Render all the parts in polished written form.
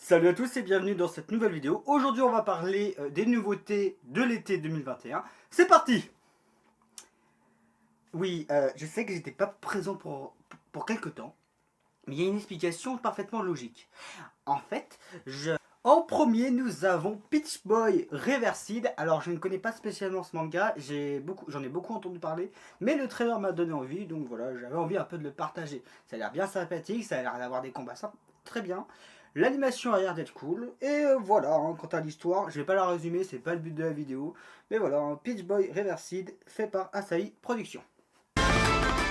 Salut à tous et bienvenue dans cette nouvelle vidéo. Aujourd'hui on va parler des nouveautés de l'été 2021. C'est parti! Oui, je sais que j'étais pas présent pour quelques temps, mais il y a une explication parfaitement logique. En fait, en premier nous avons Peach Boy Reverside. Alors je ne connais pas spécialement ce manga, j'en ai beaucoup entendu parler, mais le trailer m'a donné envie, donc voilà, j'avais envie un peu de le partager. Ça a l'air bien sympathique, ça a l'air d'avoir des combats très bien. L'animation a l'air d'être cool, et voilà, hein, quant à l'histoire, je vais pas la résumer, c'est pas le but de la vidéo, mais voilà, hein, Peach Boy Reverside, fait par Asahi Productions.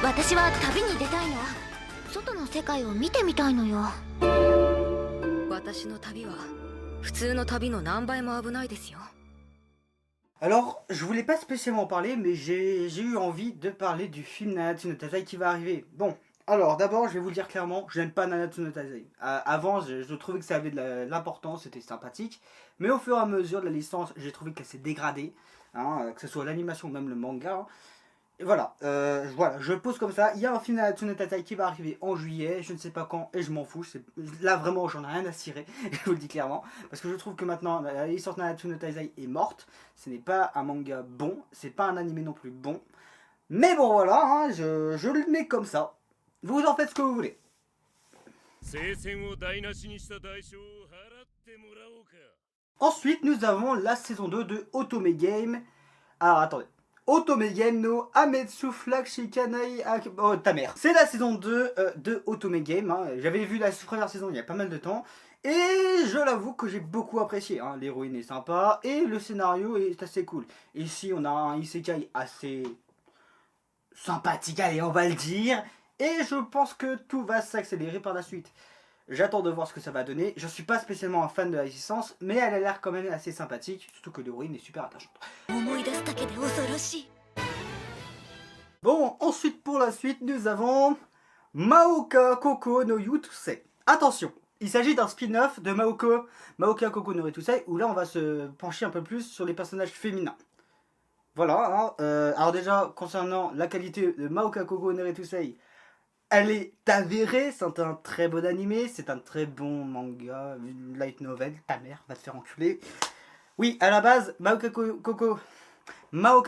私は旅に出たいの。外の世界を見てみたいのよ。私の旅は普通の旅の何倍も危ないですよ。 Alors, je voulais pas spécialement en parler, mais j'ai eu envie de parler du film Nanatsu no Taizai qui va arriver. Bon, alors d'abord, je vais vous le dire clairement, je n'aime pas Nanatsu no Taizai. Avant, je trouvais que ça avait de l'importance, c'était sympathique, mais au fur et à mesure de la licence, j'ai trouvé qu'elle s'est dégradée, hein, que ce soit l'animation ou même le manga. Hein. Et voilà, voilà, je pose comme ça. Il y a un film Nanatsu no Taizai qui va arriver en juillet, je ne sais pas quand, et je m'en fous. Là, vraiment, j'en ai rien à cirer, je vous le dis clairement. Parce que je trouve que maintenant, la licence Nanatsu no Taizai est morte. Ce n'est pas un manga bon, c'est pas un animé non plus bon. Mais bon, voilà, hein, je le mets comme ça. Vous en faites ce que vous voulez. Ensuite, nous avons la saison 2 de Otome Game. Alors, attendez. Otome Game no Ametsu Flag Shikanai... Oh, ta mère. C'est la saison 2 de Otome Game. Hein. J'avais vu la première saison il y a pas mal de temps. Et je l'avoue que j'ai beaucoup apprécié. Hein. L'héroïne est sympa et le scénario est assez cool. Ici, on a un isekai assez sympathique, allez, on va le dire. Et je pense que tout va s'accélérer par la suite. J'attends de voir ce que ça va donner. Je suis pas spécialement un fan de la licence, mais elle a l'air quand même assez sympathique, surtout que l'héroïne est super attachante. Bon, ensuite pour la suite, nous avons Maoka Koko no Yutusei. Attention, il s'agit d'un spin-off de Maoka Koko no Yutusei, où là on va se pencher un peu plus sur les personnages féminins. Voilà, hein, alors déjà, concernant la qualité de Maoka Koko no Yutusei, elle est avérée, c'est un très bon animé, c'est un très bon manga, une light novel, ta mère va te faire enculer. Oui, à la base, Maoka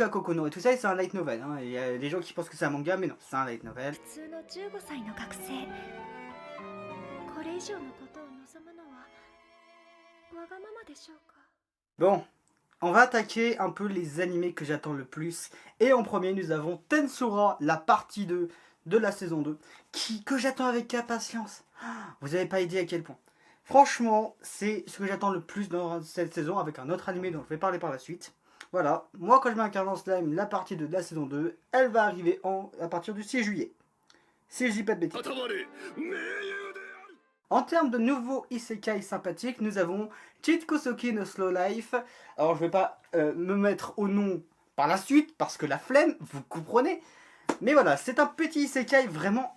Koko no Yutusei, c'est un light novel. Hein. Il y a des gens qui pensent que c'est un manga, mais non, c'est un light novel. Bon, on va attaquer un peu les animés que j'attends le plus. Et en premier, nous avons Tensura, la partie 2 de la saison 2, que j'attends avec impatience. Vous n'avez pas idée à quel point. Franchement, c'est ce que j'attends le plus dans cette saison, avec un autre animé dont je vais parler par la suite. Voilà, moi quand je m'incarne en slime, la partie 2 de la saison 2, elle va arriver à partir du 6 juillet. Si je dis pas de bêtises. En termes de nouveaux isekai sympathiques, nous avons Chitkusoki no Slow Life. Alors je vais pas me mettre au nom par la suite, parce que la flemme, vous comprenez. Mais voilà, c'est un petit isekai vraiment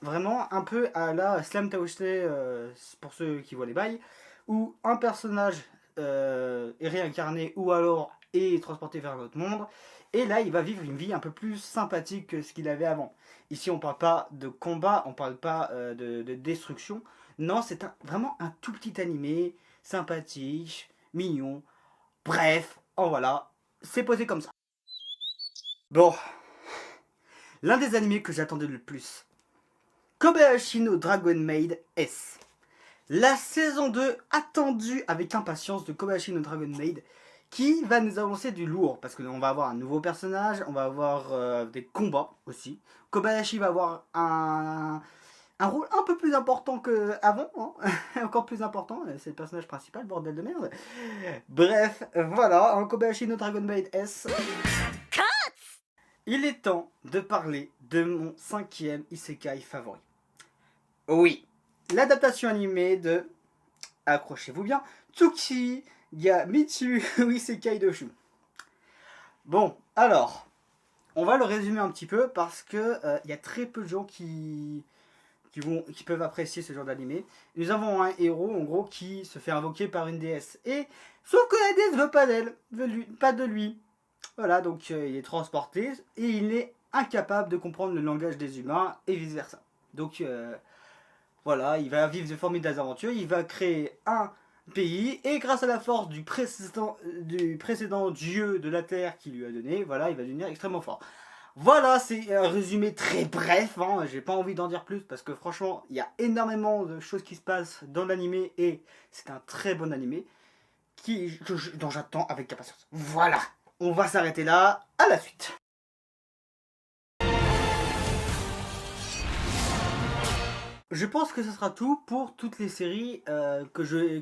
un peu à la Slam Taoshite, pour ceux qui voient les bails, où un personnage est réincarné ou alors est transporté vers un autre monde, et là il va vivre une vie un peu plus sympathique que ce qu'il avait avant. Ici on parle pas de combat, on parle pas de destruction, non c'est vraiment un tout petit animé, sympathique, mignon, bref, oh voilà, c'est posé comme ça. Bon, l'un des animés que j'attendais le plus, Kobayashi no Dragon Maid S. La saison 2 attendue avec impatience de Kobayashi no Dragon Maid, qui va nous annoncer du lourd, parce qu'on va avoir un nouveau personnage, on va avoir des combats aussi. Kobayashi va avoir un rôle un peu plus important qu'avant, hein. Encore plus important, c'est le personnage principal, bordel de merde. Bref, voilà, en Kobayashi no Dragon Maid S. Il est temps de parler de mon 5e isekai favori. Oui, l'adaptation animée de, accrochez-vous bien, Tsuki ga Mitsu Isekai Doshu. Bon, alors, on va le résumer un petit peu parce que y a très peu de gens qui peuvent apprécier ce genre d'animé. Nous avons un héros, en gros, qui se fait invoquer par une déesse. Et, sauf que la déesse veut pas d'elle, pas de lui. Voilà, donc il est transporté et il est incapable de comprendre le langage des humains et vice versa. Donc voilà, il va vivre de formidables aventures, il va créer pays, et grâce à la force du précédent dieu de la terre qui lui a donné, voilà, il va devenir extrêmement fort. Voilà, c'est un résumé très bref, hein, j'ai pas envie d'en dire plus parce que franchement, il y a énormément de choses qui se passent dans l'animé et c'est un très bon animé dont j'attends avec impatience. Voilà, on va s'arrêter là, à la suite. Je pense que ce sera tout pour toutes les séries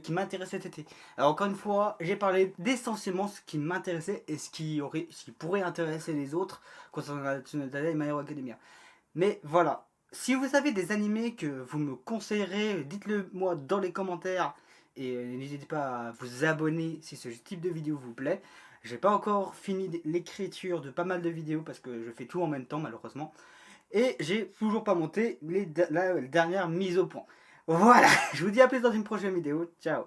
qui m'intéressent cet été. Alors encore une fois, j'ai parlé d'essentiellement ce qui m'intéressait et ce qui pourrait intéresser les autres concernant Tsunade et My Hero Academia. Mais voilà, si vous avez des animés que vous me conseillerez, dites-le moi dans les commentaires et n'hésitez pas à vous abonner si ce type de vidéo vous plaît. J'ai pas encore fini l'écriture de pas mal de vidéos parce que je fais tout en même temps malheureusement. Et j'ai toujours pas monté la dernière mise au point. Voilà, je vous dis à plus dans une prochaine vidéo. Ciao.